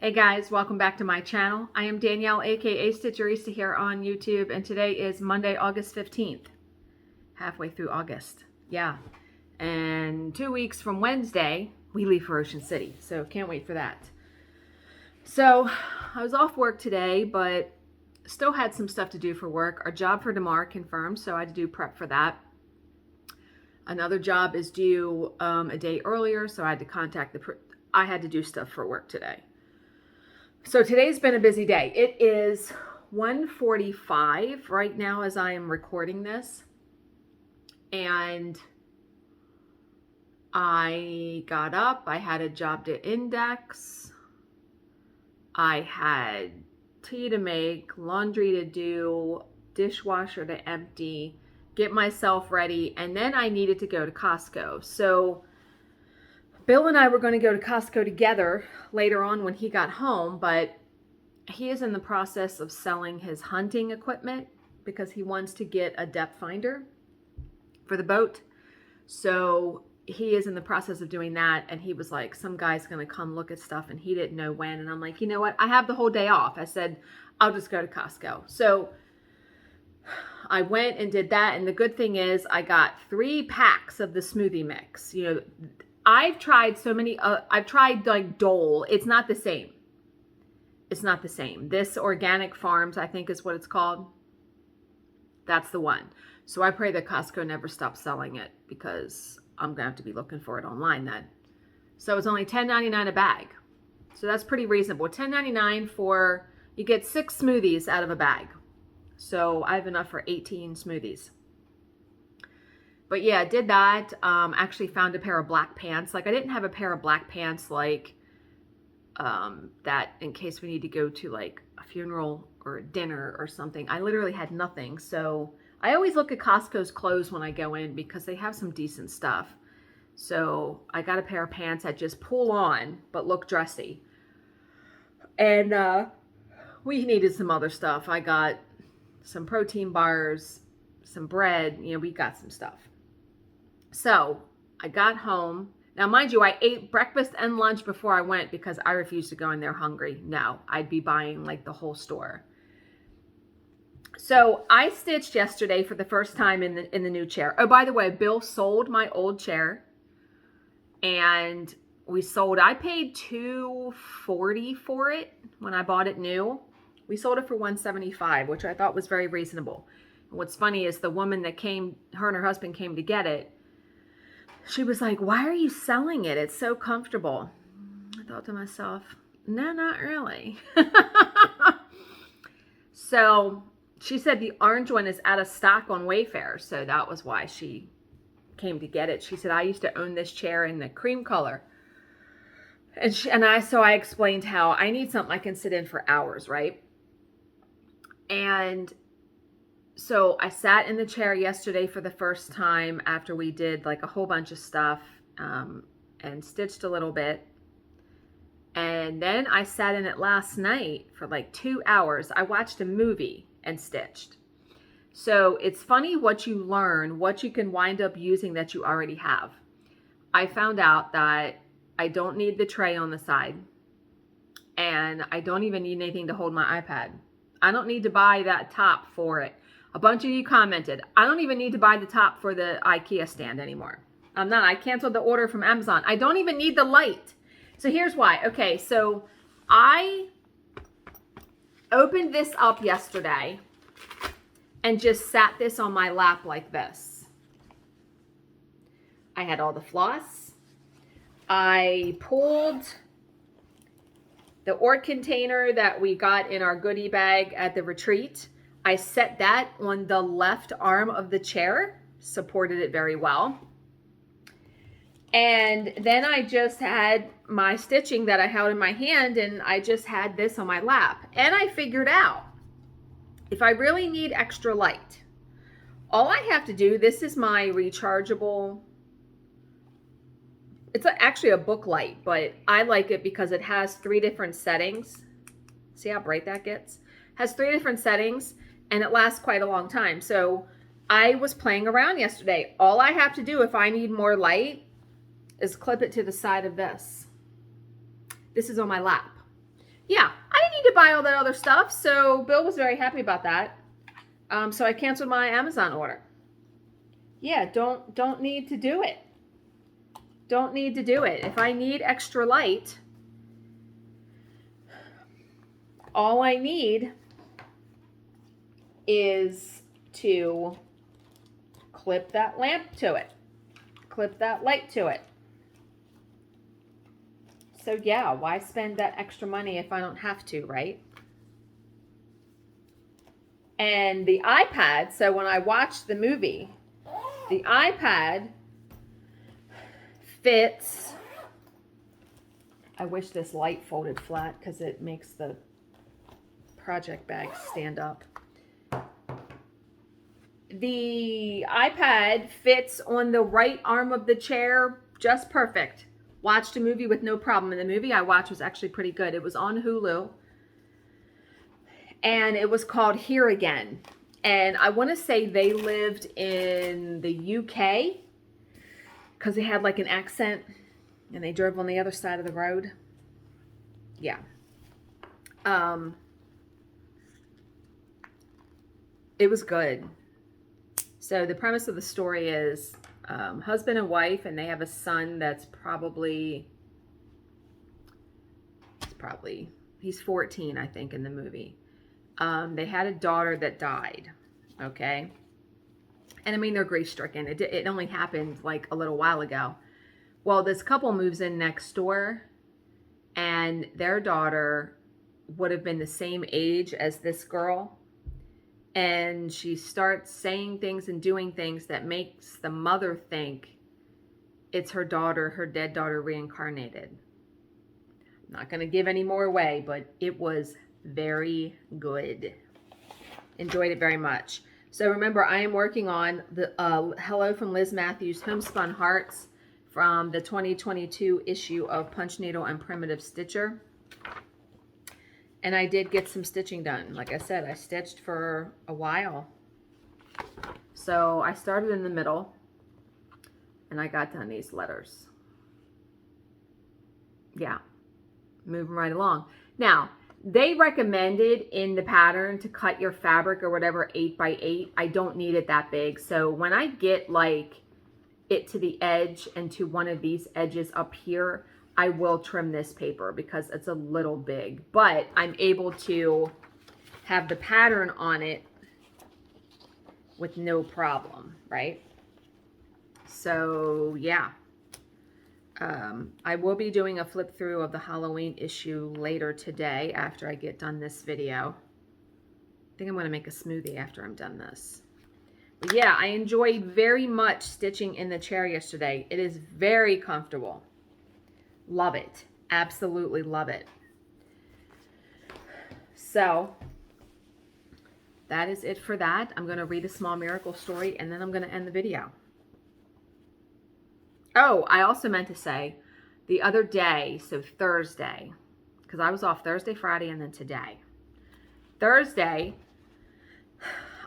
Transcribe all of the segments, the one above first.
Hey guys, welcome back to my channel. I am Danielle, aka Stitcherista here on YouTube, and today is Monday, August 15th. Halfway through August. Yeah. And 2 weeks from Wednesday, we leave for Ocean City. So can't wait for that. So I was off work today, but still had some stuff to do for work. Our job for tomorrow confirmed, so I had to do prep for that. Another job is due a day earlier, so I had to contact I had to do stuff for work today. So today's been a busy day. It is 1:45 right now as I am recording this. And I got up, I had a job to index, I had tea to make, laundry to do, dishwasher to empty, get myself ready, and then I needed to go to Costco. So Bill and I were going to go to Costco together later on when he got home, but he is in the process of selling his hunting equipment because he wants to get a depth finder for the boat. So he is in the process of doing that, and he was like, some guy's going to come look at stuff, and he didn't know when. And I'm like, you know what? I have the whole day off. I said, I'll just go to Costco. So I went and did that, and the good thing is I got 3 packs of the smoothie mix. You know, I've tried so many, I've tried like Dole. It's not the same. It's not the same. This Organic Farms, I think is what it's called. That's the one. So I pray that Costco never stops selling it because I'm going to have to be looking for it online then. So it's only $10.99 a bag. So that's pretty reasonable. $10.99 for, you get 6 smoothies out of a bag. So I have enough for 18 smoothies. But yeah, did that. Actually found a pair of black pants. Like I didn't have a pair of black pants like that in case we need to go to like a funeral or a dinner or something. I literally had nothing. So I always look at Costco's clothes when I go in because they have some decent stuff. So I got a pair of pants that just pull on but look dressy. And we needed some other stuff. I got some protein bars, some bread, you know, we got some stuff. So I got home. Now, mind you, I ate breakfast and lunch before I went because I refused to go in there hungry. No, I'd be buying like the whole store. So I stitched yesterday for the first time in the new chair. Oh, by the way, Bill sold my old chair, and I paid $240 for it when I bought it new. We sold it for $175, which I thought was very reasonable. And what's funny is the woman that came, her and her husband came to get it. She was like, why are you selling it? It's so comfortable. I thought to myself, no, not really. So she said the orange one is out of stock on Wayfair. So that was why she came to get it. She said, I used to own this chair in the cream color. So I explained how I need something I can sit in for hours, right? And so I sat in the chair yesterday for the first time after we did like a whole bunch of stuff and stitched a little bit. And then I sat in it last night for like 2 hours. I watched a movie and stitched. So it's funny what you learn, what you can wind up using that you already have. I found out that I don't need the tray on the side, and I don't even need anything to hold my iPad. I don't need to buy that top for it. A bunch of you commented, I don't even need to buy the top for the IKEA stand anymore. I canceled the order from Amazon. I don't even need the light. So here's why. Okay, so I opened this up yesterday and just sat this on my lap like this. I had all the floss. I pulled the Ort container that we got in our goodie bag at the retreat. I set that on the left arm of the chair, supported it very well. And then I just had my stitching that I held in my hand, and I just had this on my lap. And I figured out, if I really need extra light, all I have to do, this is my rechargeable, it's actually a book light, but I like it because it has 3 different settings. See how bright that gets? Has 3 different settings, and it lasts quite a long time. So I was playing around yesterday. All I have to do if I need more light is clip it to the side of this. This is on my lap. yeah, I didn't need to buy all that other stuff, so Bill was very happy about that. So I canceled my Amazon order. Yeah, don't need to do it. Don't need to do it. If I need extra light, all I need is to clip that lamp to it. Clip that light to it. So yeah, why spend that extra money if I don't have to, right? And the iPad, so when I watched the movie, the iPad fits. I wish this light folded flat because it makes the project bag stand up. The iPad fits on the right arm of the chair just perfect. Watched a movie with no problem. And the movie I watched was actually pretty good. It was on Hulu. And it was called Here Again. And I want to say they lived in the UK because they had like an accent and they drove on the other side of the road. Yeah. It was good. So the premise of the story is husband and wife, and they have a son that's he's 14, I think, in the movie. They had a daughter that died, okay? And I mean, they're grief-stricken. It only happened like a little while ago. Well, this couple moves in next door, and their daughter would have been the same age as this girl. And she starts saying things and doing things that makes the mother think it's her daughter, her dead daughter reincarnated. I'm not going to give any more away, but it was very good. Enjoyed it very much. So remember, I am working on the Hello From Liz Mathews Homespun Hearts from the 2022 issue of Punch Needle and Primitive Stitcher. And I did get some stitching done. Like I said, I stitched for a while. So I started in the middle and I got done these letters. Yeah, moving right along. Now, they recommended in the pattern to cut your fabric or whatever 8 by 8. I don't need it that big. So when I get like it to the edge and to one of these edges up here, I will trim this paper because it's a little big, but I'm able to have the pattern on it with no problem, right? So yeah, I will be doing a flip through of the Halloween issue later today after I get done this video. I think I'm going to make a smoothie after I'm done this. But yeah, I enjoyed very much stitching in the chair yesterday. It is very comfortable. Love it. Absolutely love it. So that is it for that. I'm going to read a small miracle story and then I'm going to end the video. Oh, I also meant to say the other day, so Thursday, because I was off Thursday, Friday, and then today. Thursday,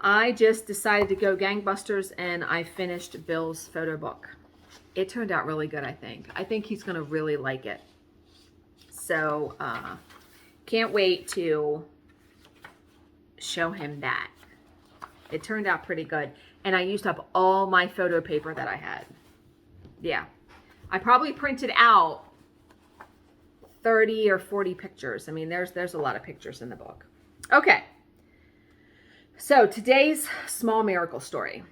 I just decided to go gangbusters and I finished Bill's photo book. It turned out really good, I think. I think he's going to really like it. So, can't wait to show him that. It turned out pretty good. And I used up all my photo paper that I had. Yeah. I probably printed out 30 or 40 pictures. I mean, there's a lot of pictures in the book. Okay. So, today's small miracle story.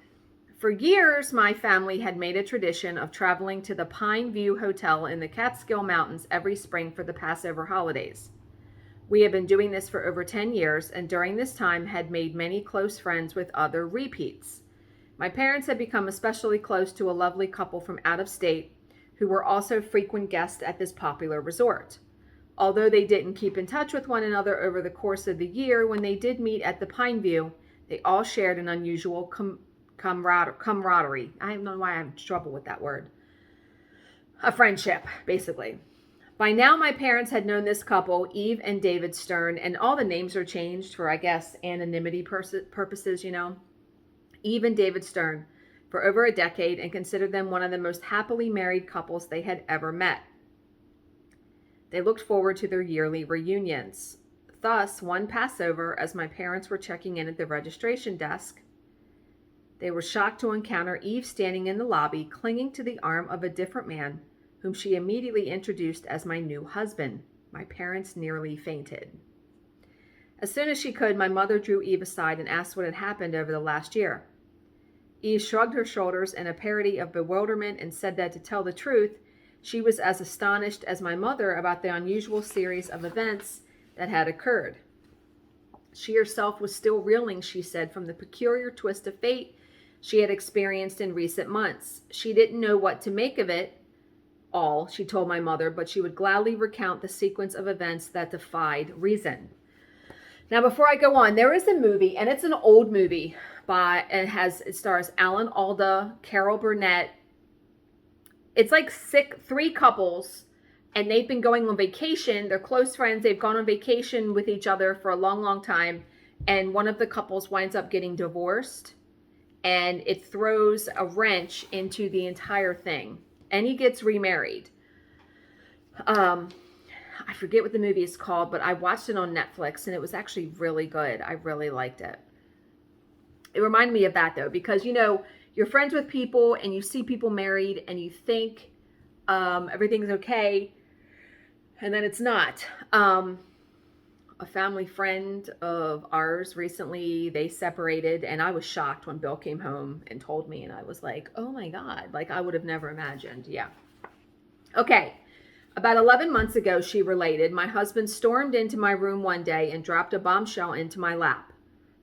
For years, my family had made a tradition of traveling to the Pine View Hotel in the Catskill Mountains every spring for the Passover holidays. We had been doing this for over 10 years, and during this time had made many close friends with other repeats. My parents had become especially close to a lovely couple from out of state who were also frequent guests at this popular resort. Although they didn't keep in touch with one another over the course of the year, when they did meet at the Pine View, they all shared an unusual camaraderie. I don't know why I have trouble with that word. A friendship, basically. By now, my parents had known this couple, Eve and David Stern, and all the names are changed for, I guess, anonymity purposes, you know. Eve and David Stern, for over a decade, and considered them one of the most happily married couples they had ever met. They looked forward to their yearly reunions. Thus, one Passover, as my parents were checking in at the registration desk, they were shocked to encounter Eve standing in the lobby, clinging to the arm of a different man, whom she immediately introduced as my new husband. My parents nearly fainted. As soon as she could, my mother drew Eve aside and asked what had happened over the last year. Eve shrugged her shoulders in a parody of bewilderment and said that, to tell the truth, she was as astonished as my mother about the unusual series of events that had occurred. She herself was still reeling, she said, from the peculiar twist of fate she had experienced in recent months. She didn't know what to make of it all, she told my mother, but she would gladly recount the sequence of events that defied reason. Now, before I go on, there is a movie, and it's an old movie, it stars Alan Alda, Carol Burnett. It's like three couples, and they've been going on vacation. They're close friends. They've gone on vacation with each other for a long, long time, and one of the couples winds up getting divorced, and it throws a wrench into the entire thing, and he gets remarried. I forget what the movie is called, but I watched it on Netflix, and it was actually really good. I really liked it. It reminded me of that, though, because, you know, you're friends with people, and you see people married, and you think everything's okay, and then it's not. A family friend of ours recently, they separated, and I was shocked when Bill came home and told me, and I was like, oh my God, like I would have never imagined. Yeah. Okay. About 11 months ago, she related, my husband stormed into my room one day and dropped a bombshell into my lap.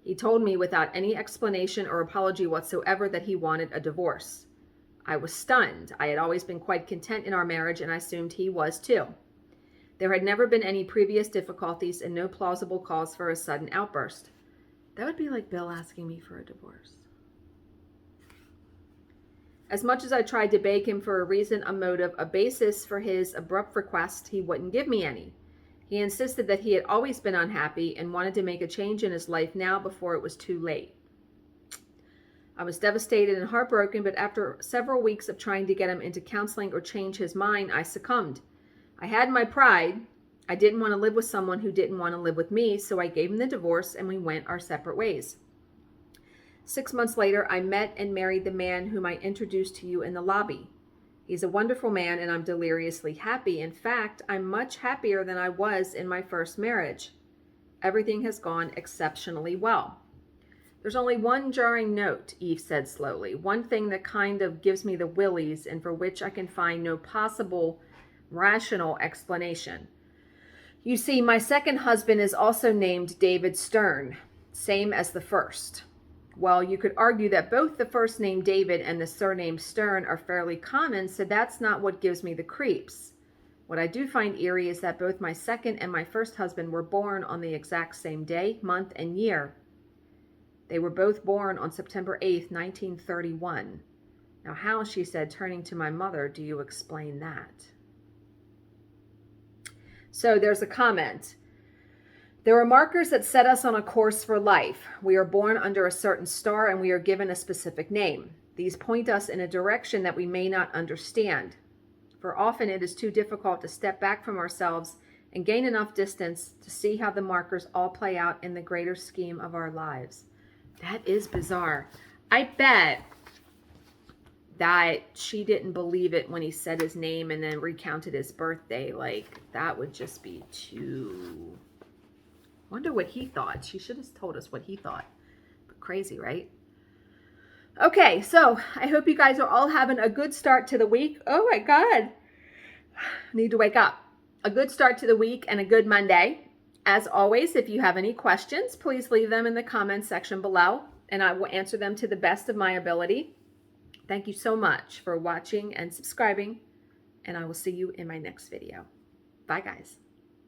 He told me without any explanation or apology whatsoever that he wanted a divorce. I was stunned. I had always been quite content in our marriage, and I assumed he was too. There had never been any previous difficulties and no plausible cause for a sudden outburst. That would be like Bill asking me for a divorce. As much as I tried to beg him for a reason, a motive, a basis for his abrupt request, he wouldn't give me any. He insisted that he had always been unhappy and wanted to make a change in his life now before it was too late. I was devastated and heartbroken, but after several weeks of trying to get him into counseling or change his mind, I succumbed. I had my pride. I didn't want to live with someone who didn't want to live with me, so I gave him the divorce and we went our separate ways. 6 months later, I met and married the man whom I introduced to you in the lobby. He's a wonderful man, and I'm deliriously happy. In fact, I'm much happier than I was in my first marriage. Everything has gone exceptionally well. There's only one jarring note, Eve said slowly, one thing that kind of gives me the willies and for which I can find no possible rational explanation. You see, my second husband is also named David Stern, same as the first. Well, you could argue that both the first name David and the surname Stern are fairly common, so that's not what gives me the creeps. What I do find eerie is that both my second and my first husband were born on the exact same day, month, and year. They were both born on September 8th, 1931. Now how, she said, turning to my mother, do you explain that? So there's a comment. There are markers that set us on a course for life. We are born under a certain star and we are given a specific name. These point us in a direction that we may not understand. For often it is too difficult to step back from ourselves and gain enough distance to see how the markers all play out in the greater scheme of our lives. That is bizarre. I bet that she didn't believe it when he said his name and then recounted his birthday. Like, that would just be too... Wonder what he thought. She should have told us what he thought. But crazy, right? Okay, so I hope you guys are all having a good start to the week. Oh my God. Need to wake up. A good start to the week and a good Monday. As always, if you have any questions, please leave them in the comments section below, and I will answer them to the best of my ability. Thank you so much for watching and subscribing, and I will see you in my next video. Bye, guys.